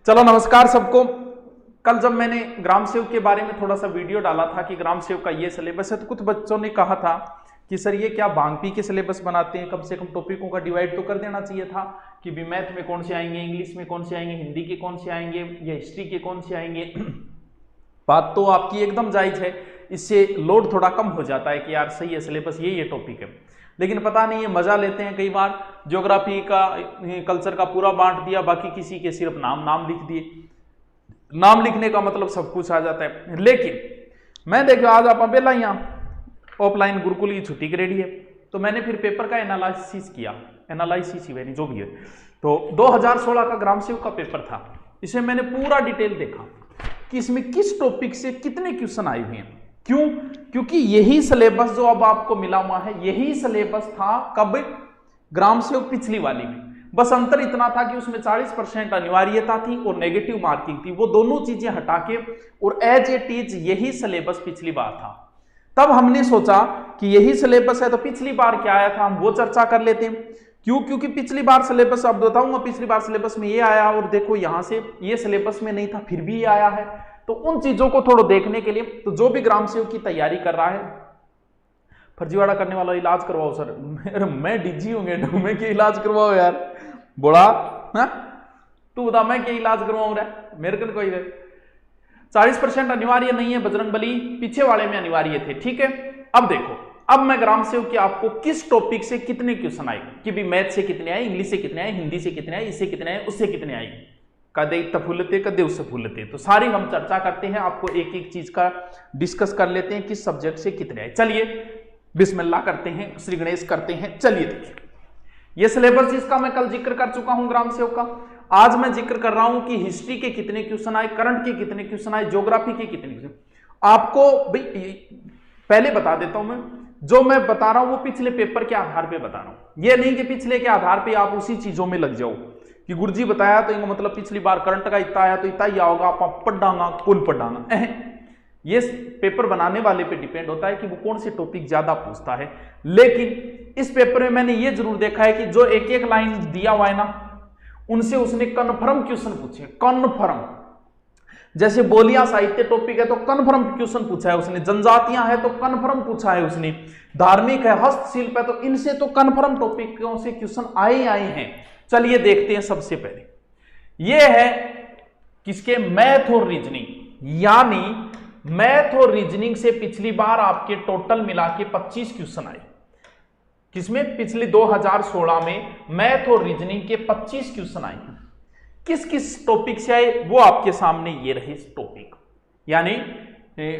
चलो नमस्कार सबको। कल जब मैंने ग्राम सेवक के बारे में थोड़ा सा वीडियो डाला था कि ग्राम सेवक का ये सिलेबस है, तो कुछ बच्चों ने कहा था कि सर ये क्या भांग पी के सिलेबस बनाते हैं, कम से कम टॉपिकों का डिवाइड तो कर देना चाहिए था कि भी मैथ में कौन से आएंगे, इंग्लिश में कौन से आएंगे, हिंदी के कौन से आएंगे या हिस्ट्री के कौन से आएंगे। बात तो आपकी एकदम जायज है, इससे लोड थोड़ा कम हो जाता है कि यार सही है सिलेबस, ये टॉपिक है। लेकिन पता नहीं ये मजा लेते हैं कई बार, ज्योग्राफी का कल्चर का पूरा बांट दिया, बाकी किसी के सिर्फ नाम लिख दिए। नाम लिखने का मतलब सब कुछ आ जाता है। लेकिन मैं देखो आज आप बेला यहाँ ऑफलाइन गुरुकुल की छुट्टी करेडी है, तो मैंने फिर पेपर का एनालिसिस किया, एनालिसिस ही जो भी है। तो 2016 का ग्राम सेवक का पेपर था, इसे मैंने पूरा डिटेल देखा कि इसमें किस टॉपिक से कितने क्वेश्चन आए हुए हैं। क्यों? क्योंकि यही सिलेबस जो अब आपको मिला हुआ है, यही सिलेबस था कब? ग्राम सेवक पिछली वाली में। बस अंतर इतना था कि उसमें 40% अनिवार्यता थी और नेगेटिव मार्किंग थी। वो दोनों चीजें हटा के और एज इट इज यही सिलेबस पिछली बार था। तब हमने सोचा कि यही सिलेबस है तो पिछली बार क्या आया था हम वो चर्चा कर लेते हैं। क्यों? क्योंकि पिछली बार सिलेबस, अब बताऊंगा, पिछली बार सिलेबस में ये आया और देखो यहां से ये सिलेबस में नहीं था फिर भी ये आया है। तो उन चीजों को थोड़ा देखने के लिए, तो जो भी ग्राम सेवक की तैयारी कर रहा है, फर्जीवाड़ा करने वाला इलाज करवाओ सर। मैं डीजी होंगे, मैं क्या इलाज करवाओ यार, बोला तू बता मैं क्या इलाज करवाऊं रे, मेरे को कोई 40% अनिवार्य नहीं है बजरंग बली, पीछे वाले में अनिवार्य थे। ठीक है, अब देखो, अब मैं ग्राम सेवक की आपको किस टॉपिक से कितने क्वेश्चन आए कि भी मैथ से कितने आए, इंग्लिश से कितने आए, हिंदी से कितने आए, इससे कितने आए, उससे कितने आए, कदे तफुलते कदे उससे फूलते। तो सारी हम चर्चा करते हैं, आपको एक एक चीज का डिस्कस कर लेते हैं किस सब्जेक्ट से कितने आए। चलिए बिस्मिल्लाह करते हैं, श्री गणेश करते हैं। चलिए देखिए, ये सिलेबस जिसका मैं कल जिक्र कर चुका हूं ग्राम सेवक का, आज मैं जिक्र कर रहा हूं कि हिस्ट्री के कितने क्वेश्चन आए, करंट के कितने क्वेश्चन आए, ज्योग्राफी के कितने क्वेश्चन। आपको पहले बता देता हूं, मैं जो मैं बता रहा हूं वो पिछले पेपर के आधार पे बता रहा हूं। ये नहीं कि पिछले के आधार पे आप उसी चीजों में लग जाओ कि गुरुजी बताया तो इनको मतलब पिछली बार करंट का इतना आया तो इतना ही आओगा, आप पढ़ांगा कुल पढ़ांगा। ये पेपर बनाने वाले पे डिपेंड होता है कि वो कौन से टॉपिक ज्यादा पूछता है। लेकिन इस पेपर में मैंने ये जरूर देखा है कि जो एक एक लाइन दिया हुआ है ना, उनसे उसने कन्फर्म क्वेश्चन पूछे। कन्फर्म, जैसे बोलियां साहित्य टॉपिक है तो कन्फर्म क्वेश्चन पूछा है उसने, जनजातियां है तो कन्फर्म पूछा है उसने, धार्मिक है, हस्तशिल्प है, तो इनसे तो कन्फर्म टॉपिकों से क्वेश्चन आए हैं। चलिए देखते हैं। सबसे पहले ये है किसके, मैथ और रीजनिंग। यानी मैथ और रीजनिंग से पिछली बार आपके टोटल मिला के 25 क्वेश्चन आए। किसमें? पिछले 2016 में मैथ और रीजनिंग के 25 क्वेश्चन आए। किस किस टॉपिक से आए वो आपके सामने ये रहे टॉपिक, यानी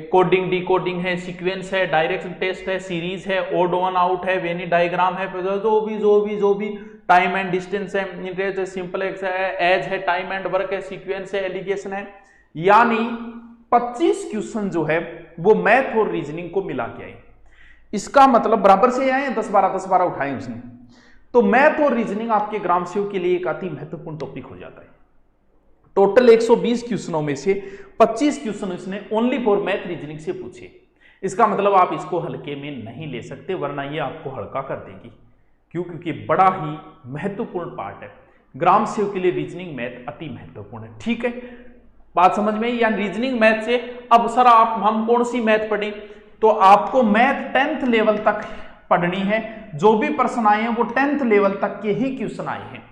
कोडिंग, डिकोडिंग है, सीक्वेंस है, डायरेक्ट टेस्ट है, सीरीज है, ओड वन आउट है, वेनी डायग्राम है, जो भी टाइम एंड डिस्टेंस है, इंटरेस्ट है, सिंपल एक्स है, एज है, टाइम एंड वर्क है, सीक्वेंस है, एलिगेशन है। यानी 25 क्वेश्चन जो है वो मैथ और रीजनिंग को मिला के आए। इसका मतलब बराबर से आए, 10-12 उठाए उसने। तो मैथ और रीजनिंग आपके ग्राम सेवक के लिए एक अति महत्वपूर्ण टॉपिक हो जाता है। टोटल 120 क्वेश्चनों में से 25 क्वेश्चन इसने ओनली फॉर मैथ रीजनिंग से पूछे। इसका मतलब आप इसको हल्के में नहीं ले सकते, वरना ये आपको हल्का कर देगी। क्यों? क्योंकि बड़ा ही महत्वपूर्ण पार्ट है ग्राम सेवक के लिए। रीजनिंग मैथ अति महत्वपूर्ण है। ठीक है, बात समझ में? या रीजनिंग मैथ से अब सर हम कौन सी मैथ पढ़ें? तो आपको मैथ 10th लेवल तक पढ़नी है। जो भी प्रश्न आए हैं वो 10th लेवल तक के ही क्वेश्चन आए हैं।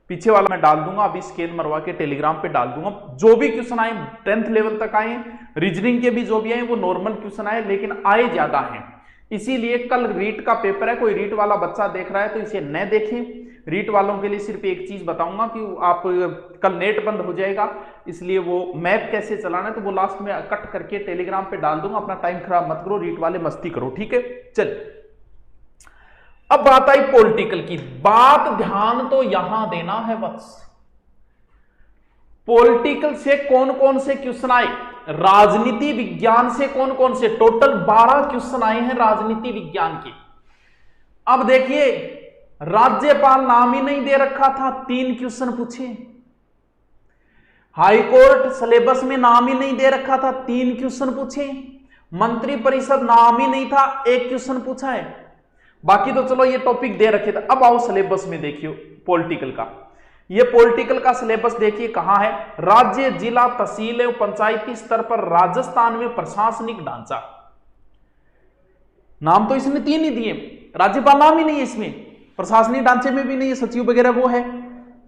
पीछे वाला मैं डाल दूंगा, अभी स्कैन मरवा के टेलीग्राम पे डाल दूंगा। जो भी क्वेश्चन आए 10th लेवल तक आए, रीजनिंग के भी जो भी आए वो नॉर्मल क्वेश्चन आए, लेकिन आए ज्यादा हैं। इसीलिए कल रीट का पेपर है, कोई रीट वाला बच्चा देख रहा है तो इसे न देखें। रीट वालों के लिए सिर्फ एक चीज बताऊंगा कि आप कल नेट बंद हो जाएगा, इसलिए वो मैप कैसे चलाना है तो वो लास्ट में कट करके टेलीग्राम पे डाल दूंगा। अपना टाइम खराब मत करो, रीट वाले मस्ती करो। ठीक है, चलिए अब बात आई पॉलिटिकल की। बात ध्यान तो यहां देना है बस, पॉलिटिकल से कौन कौन से क्वेश्चन आए, राजनीति विज्ञान से कौन कौन से, टोटल 12 क्वेश्चन आए हैं राजनीति विज्ञान के। अब देखिए, राज्यपाल नाम ही नहीं दे रखा था, 3 क्वेश्चन पूछे। हाईकोर्ट सिलेबस में नाम ही नहीं दे रखा था, 3 क्वेश्चन पूछे। मंत्री परिषद नाम ही नहीं था, 1 क्वेश्चन पूछा है। बाकी तो चलो ये टॉपिक दे रखे थे। अब आओ सिलेबस में देखियो पॉलिटिकल का। ये पॉलिटिकल का सिलेबस देखिए कहां है, राज्य, जिला, तहसील एवं पंचायती स्तर पर राजस्थान में प्रशासनिक ढांचा। नाम तो इसने 3 ही दिए, राज्यपाल नाम ही नहीं है इसमें, प्रशासनिक ढांचे में भी नहीं है, सचिव वगैरह वो है,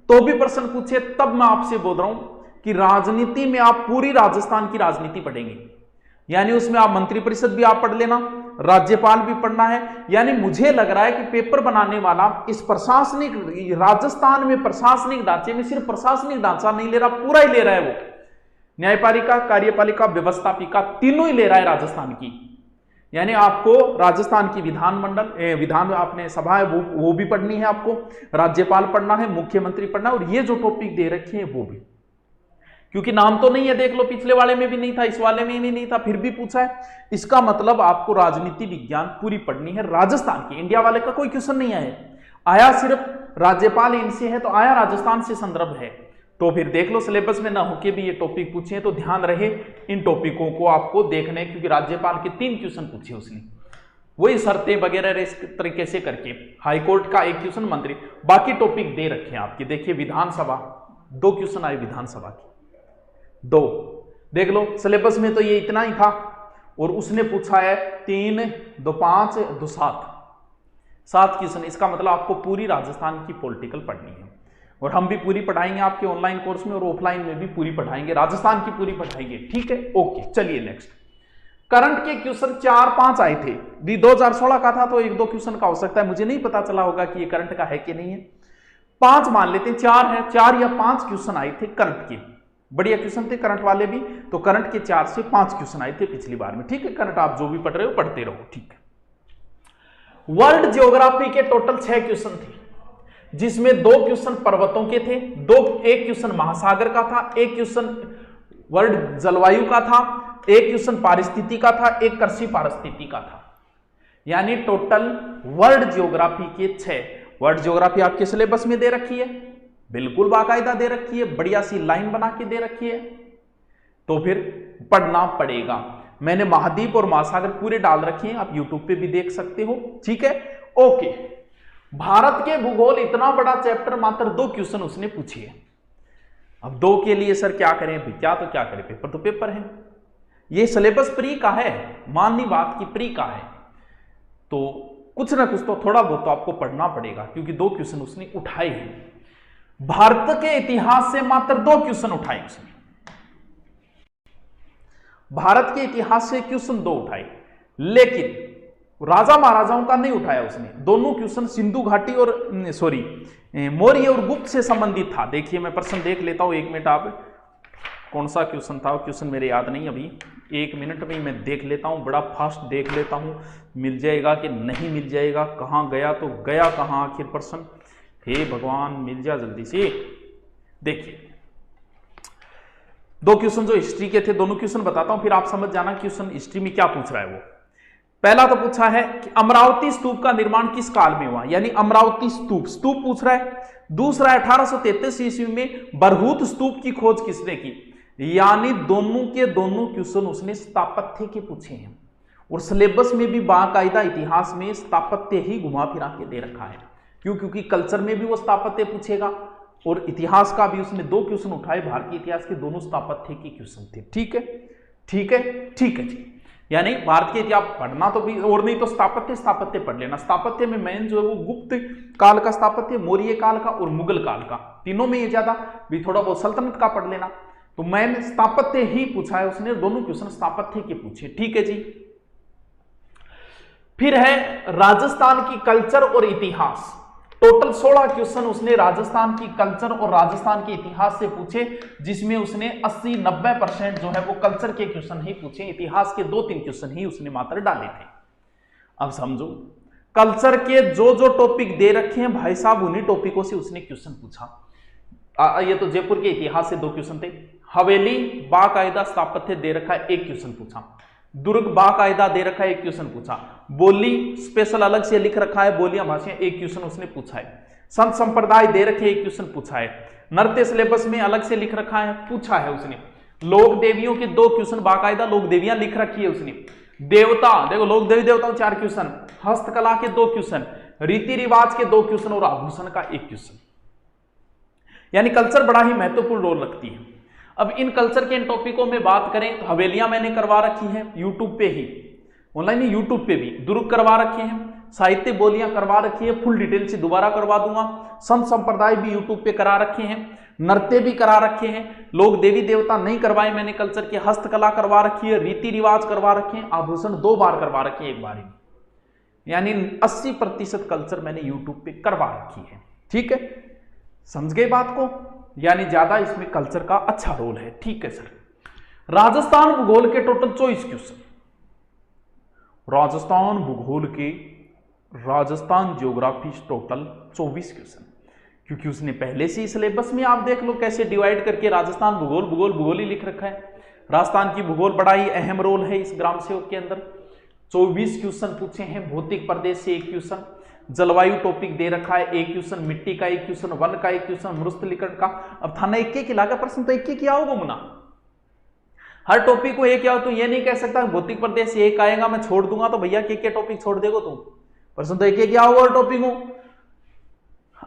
तो भी प्रश्न पूछे तब मैं आपसे बोल रहा हूं कि राजनीति में आप पूरी राजस्थान की राजनीति पढ़ेंगे, यानी उसमें आप मंत्रिपरिषद भी आप पढ़ लेना, राज्यपाल भी पढ़ना है। यानी मुझे लग रहा है कि पेपर बनाने वाला इस प्रशासनिक राजस्थान में प्रशासनिक ढांचे में सिर्फ प्रशासनिक ढांचा नहीं ले रहा, पूरा ही ले रहा है, वो न्यायपालिका, कार्यपालिका, व्यवस्थापिका तीनों ही ले रहा है राजस्थान की। यानी आपको राजस्थान की विधान आपने सभा है वो भी पढ़नी है, आपको राज्यपाल पढ़ना है, मुख्यमंत्री पढ़ना है, और ये जो टॉपिक दे रखे हैं वो भी, क्योंकि नाम तो नहीं है, देख लो पिछले वाले में भी नहीं था, इस वाले में भी नहीं था, फिर भी पूछा है। इसका मतलब आपको राजनीति विज्ञान पूरी पढ़नी है राजस्थान की। इंडिया वाले का कोई क्वेश्चन नहीं आया सिर्फ राज्यपाल इनसे है तो आया राजस्थान से संदर्भ है, तो फिर देख लो सिलेबस में ना होके भी ये टॉपिक पूछे हैं, तो ध्यान रहे इन टॉपिकों को आपको देखने, क्योंकि राज्यपाल के 3 क्वेश्चन पूछे उसने, वही शर्तें वगैरह इस तरीके से करके, हाईकोर्ट का 1 क्वेश्चन, मंत्री, बाकी टॉपिक दे रखे हैं आपके। देखिए विधानसभा 2 क्वेश्चन आए विधानसभा के, 2 देख लो, सिलेबस में तो ये इतना ही था, और उसने पूछा है 3, 2, 5, 2, 7 क्वेश्चन। इसका मतलब आपको पूरी राजस्थान की पॉलिटिकल पढ़नी है, और हम भी पूरी पढ़ाएंगे आपके ऑनलाइन कोर्स में, और ऑफलाइन में भी पूरी पढ़ाएंगे, राजस्थान की पूरी पढ़ाएंगे, ठीक है। ओके, चलिए नेक्स्ट। करंट के क्वेश्चन 4-5 आए थे, 2016 का था तो 1-2 क्वेश्चन का हो सकता है, मुझे नहीं पता चला होगा कि ये करंट का है कि नहीं है। 5 मान लेते हैं, 4 है, 4 या 5 क्वेश्चन आए थे करंट के, बढ़िया क्वेश्चन थे करंट वाले भी, तो करंट के 4 से 5 क्वेश्चन आए थे पिछली बार में, ठीक है। करंट आप जो भी पढ़ रहे हो पढ़ते रहो, ठीक है। वर्ल्ड ज्योग्राफी के टोटल 6 क्वेश्चन थे, जिसमें 2 क्वेश्चन पर्वतों के थे, 1 क्वेश्चन महासागर का था, 1 क्वेश्चन वर्ल्ड जलवायु का था, 1 क्वेश्चन पारिस्थिति का था, 1 कृषि पारिस्थिति का था। यानी टोटल वर्ल्ड ज्योग्राफी के 6। वर्ल्ड ज्योग्राफी आपके सिलेबस में दे रखी है, बिल्कुल बाकायदा दे रखी है, बढ़िया सी लाइन बना के दे रखी है, तो फिर पढ़ना पड़ेगा। मैंने महाद्वीप और महासागर पूरे डाल रखे हैं, आप यूट्यूब पे भी देख सकते हो, ठीक है। ओके, भारत के भूगोल इतना बड़ा चैप्टर, मात्र 2 क्वेश्चन उसने पूछे हैं। अब 2 के लिए सर क्या करें, क्या तो क्या करें, पेपर तो पेपर है, ये सिलेबस प्री का है, माननी बात की प्री का है, तो कुछ ना कुछ तो थोड़ा बहुत तो आपको पढ़ना पड़ेगा, क्योंकि 2 क्वेश्चन उसने उठाए हैं। भारत के इतिहास से मात्र 2 क्वेश्चन उठाए उसने, भारत के इतिहास से क्वेश्चन 2 उठाए, लेकिन राजा महाराजाओं का नहीं उठाया उसने। दोनों क्वेश्चन सिंधु घाटी और मौर्य और गुप्त से संबंधित था। देखिए मैं प्रश्न देख लेता हूं, 1 मिनट, आप कौन सा क्वेश्चन था, क्वेश्चन मेरे याद नहीं अभी, 1 मिनट में मैं देख लेता हूं, बड़ा फास्ट देख लेता हूं, मिल जाएगा कि नहीं मिल जाएगा, कहां गया तो गया कहां आखिर प्रश्न, हे भगवान मिल जा जल्दी से। देखिए 2 क्वेश्चन जो हिस्ट्री के थे, दोनों क्वेश्चन बताता हूं, फिर आप समझ जाना क्वेश्चन हिस्ट्री में क्या पूछ रहा है वो। पहला तो पूछा है कि अमरावती स्तूप का निर्माण किस काल में हुआ, यानी अमरावती स्तूप पूछ रहा है। दूसरा 1833 ईस्वी में बरहूत स्तूप की खोज किसने की, यानी दोनों के दोनों क्वेश्चन उसने स्थापत्य के पूछे हैं, और सिलेबस में भी बाकायदा इतिहास में स्थापत्य ही घुमा फिरा के दे रखा है। क्यों, क्योंकि कल्चर में भी वो स्थापत्य पूछेगा, और इतिहास का भी उसने 2 क्वेश्चन उठाए, भारतीय इतिहास के दोनों स्थापत्य के क्वेश्चन थे, ठीक है, ठीक है, ठीक है जी। यानी भारत के इतिहास पढ़ना तो भी, और नहीं तो स्थापत्य पढ़ लेना। स्थापत्य में मेन जो है वो गुप्त काल का स्थापत्य, मौर्य काल का और मुगल काल का, तीनों में ये ज्यादा भी, थोड़ा बहुत सल्तनत का पढ़ लेना। तो मेन स्थापत्य ही पूछा है उसने, दोनों क्वेश्चन स्थापत्य के पूछे, ठीक है जी। फिर है राजस्थान की कल्चर और इतिहास, टोटल 16 क्वेश्चन उसने राजस्थान की कल्चर और राजस्थान के इतिहास से पूछे, जिसमें उसने 80-90% जो है वो कल्चर के क्वेश्चन ही पूछे, इतिहास के 2-3 क्वेश्चन ही उसने मात्र डाले थे। अब समझो, कल्चर के जो जो टॉपिक दे रखे हैं भाई साहब, उन्हीं टॉपिकों से उसने क्वेश्चन पूछा। ये तो जयपुर के इतिहास से 2 क्वेश्चन थे, हवेली बाकायदा स्थापत्य दे रखा है, 1 क्वेश्चन पूछा, दुर्ग बाकायदा दे रखा है, 1 क्वेश्चन पूछा, बोली स्पेशल अलग से लिख रखा है, बोलियां भाषाएं, 1 क्वेश्चन उसने पूछा है, संत संप्रदाय दे रखे 1 क्वेश्चन पूछा है, नृत्य सिलेबस में अलग से लिख रखा है, पूछा है उसने, लोक देवियों के 2 क्वेश्चन बाकायदा लोक देवियां लिख रखी है उसने, देवता देखो लोक देवी देवताओं 4 क्वेश्चन, हस्तकला के 2 क्वेश्चन, रीति रिवाज के 2 क्वेश्चन और आभूषण का 1 क्वेश्चन। यानी कल्चर बड़ा ही महत्वपूर्ण रोल रखती है। अब इन कल्चर के इन टॉपिकों में बात करें तो हवेलियां मैंने करवा रखी हैं यूट्यूब पे ही, ऑनलाइन ही यूट्यूब पे भी दुर्ग करवा रखे हैं, साहित्य बोलियां करवा रखी है, फुल डिटेल से दोबारा करवा दूंगा, संत संप्रदाय भी यूट्यूब पे करा रखे हैं, नृत्य भी करा रखे हैं, लोग देवी देवता नहीं करवाए मैंने कल्चर की, हस्तकला करवा रखी है, रीति रिवाज करवा रखे हैं, आभूषण 2 बार करवा रखे हैं एक बार ही, यानी 80% कल्चर मैंने यूट्यूब पे करवा रखी है। ठीक है, समझ गए बात को, यानी ज्यादा इसमें कल्चर का अच्छा रोल है। ठीक है सर, राजस्थान भूगोल के टोटल 24 क्वेश्चन, राजस्थान भूगोल के राजस्थान ज्योग्राफी टोटल 24 क्वेश्चन, क्योंकि उसने पहले से ही सिलेबस में आप देख लो कैसे डिवाइड करके राजस्थान भूगोल भूगोल भूगोल ही लिख रखा है। राजस्थान की भूगोल बड़ा ही अहम रोल है इस ग्राम सेवक के अंदर। 24 क्वेश्चन पूछे हैं, भौतिक प्रदेश से 1 क्वेश्चन, जलवायु टॉपिक दे रखा है 1 क्वेश्चन, मिट्टी का 1 क्वेश्चन, वन का 1 क्वेश्चन, मृस्थलीकरण का। अब थाना 1 लागा प्रश्न तो 1 क्या होगा मुना, हर टॉपिक को 1 आओ तो ये नहीं कह सकता भौतिक प्रदेश से 1 आएगा मैं छोड़ दूंगा तो भैया के टॉपिक छोड़ देगो तुम, प्रश्न तो 1 क्या होगा हर टॉपिक हो।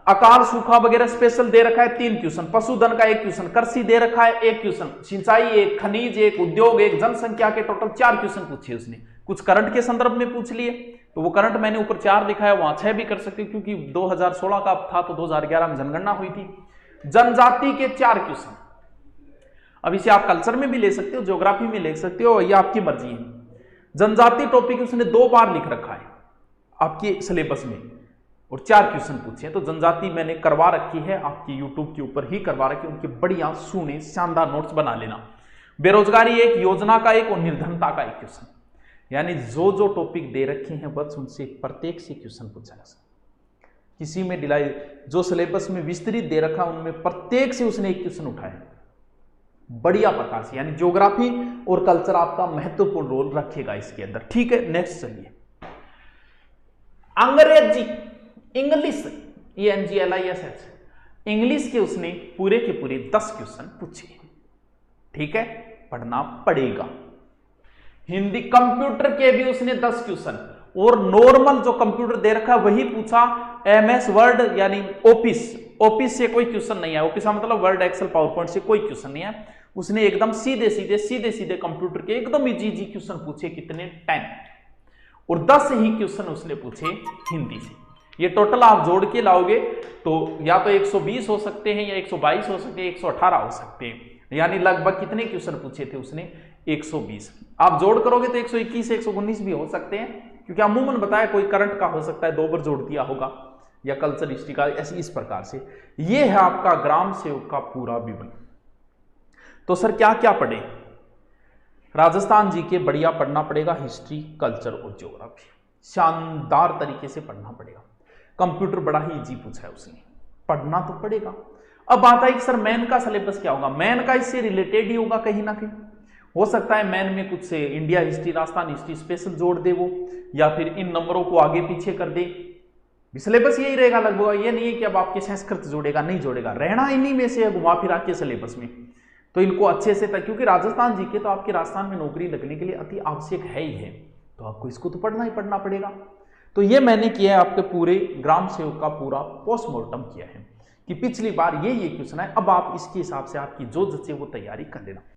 अकाल सूखा वगैरह स्पेशल दे रखा है 3 क्वेश्चन, पशुधन का 1 क्वेश्चन, कृषि दे रखा है 1 क्वेश्चन, सिंचाई 1, खनिज 1, उद्योग 1, जनसंख्या के टोटल 4 क्वेश्चन पूछे उसने। कुछ करंट के संदर्भ में पूछ लिए तो वो करंट मैंने ऊपर 4 दिखाया, वहां 6 भी कर सकते हो क्योंकि 2016 का था तो 2011 में जनगणना हुई थी। जनजाति के 4 क्वेश्चन, अब इसे आप कल्चर में भी ले सकते हो, ज्योग्राफी में ले सकते हो, ये आपकी मर्जी है। जनजाति टॉपिक उसने 2 बार लिख रखा है आपके सिलेबस में और 4 क्वेश्चन पूछे हैं, तो जनजाति मैंने करवा रखी है आपकी यूट्यूब के ऊपर ही करवा रखी है, उनके बढ़िया सुने शानदार नोट्स बना लेना। बेरोजगारी 1, योजना का 1 और निर्धनता का 1 क्वेश्चन, यानी जो जो टॉपिक दे रखे हैं बस उनसे प्रत्येक से क्वेश्चन पूछा जा सकता, किसी में डिलाई जो सिलेबस में विस्तृत दे रखा उनमें प्रत्येक से उसने 1 क्वेश्चन उठाया बढ़िया प्रकार से, यानी ज्योग्राफी और कल्चर आपका महत्वपूर्ण रोल रखेगा इसके अंदर। ठीक है, नेक्स्ट चलिए, अंग्रेजी इंग्लिश, ये NGLISH इंग्लिश के उसने पूरे के पूरे 10 क्वेश्चन पूछे। ठीक है, पढ़ना पड़ेगा। हिंदी कंप्यूटर के भी उसने 10 क्वेश्चन और नॉर्मल जो कंप्यूटर दे रखा वही पूछा, MS वर्ड यानी ऑफिस से कोई क्वेश्चन नहीं है, ऑफिस का मतलब वर्ड एक्सेल पावर पॉइंट से कोई क्वेश्चन नहीं है, उसने एकदम सीधे कंप्यूटर के एकदम इजी क्वेश्चन पूछे, कितने 10 और 10 ही क्वेश्चन उसने पूछे हिंदी से। ये टोटल आप जोड़ के लाओगे तो या तो 120 हो सकते हैं या 122 हो सकते हैं, 118 हो सकते हैं, यानी लगभग कितने क्वेश्चन पूछे थे उसने 120। आप जोड़ करोगे तो 121 से 119 भी हो सकते हैं, क्योंकि अमूमन बताया कोई करंट का हो सकता है 2 बार जोड़ दिया होगा या कल्चर हिस्ट्री का, ऐसे इस प्रकार से। ये है आपका ग्राम सेवक का पूरा विवरण। तो सर क्या क्या पढ़े, राजस्थान जी के बढ़िया पढ़ना पड़ेगा, हिस्ट्री कल्चर और ज्योग्राफी शानदार तरीके से पढ़ना पड़ेगा। कंप्यूटर बड़ा ही इजी पूछा है उसने, पढ़ना तो पड़ेगा। अब बात आई कि सर मैन का सिलेबस क्या होगा, मैन का इससे रिलेटेड ही होगा कहीं ना कहीं, हो सकता है मैन में कुछ से India history Rajasthan history special जोड़ दे वो, या फिर इन नंबरों को आगे पीछे कर दे, सिलेबस यही रहेगा लगभग। ये नहीं है कि अब आपके संस्कृत जोड़ेगा, नहीं जोड़ेगा, रहना इन्हीं में से है घुमा फिरा के सिलेबस में। तो इनको अच्छे से तक, क्योंकि राजस्थान जी के तो आपके राजस्थान में नौकरी लगने के लिए अति आवश्यक है ही है, तो आपको इसको तो पढ़ना ही पढ़ना पड़ेगा। तो ये मैंने किया है आपके पूरे ग्राम सेवक का पूरा पोस्टमार्टम किया है कि पिछली बार ये क्वेश्चन है, अब आप इसके हिसाब से आपकी जो जचे वो तैयारी कर लेना।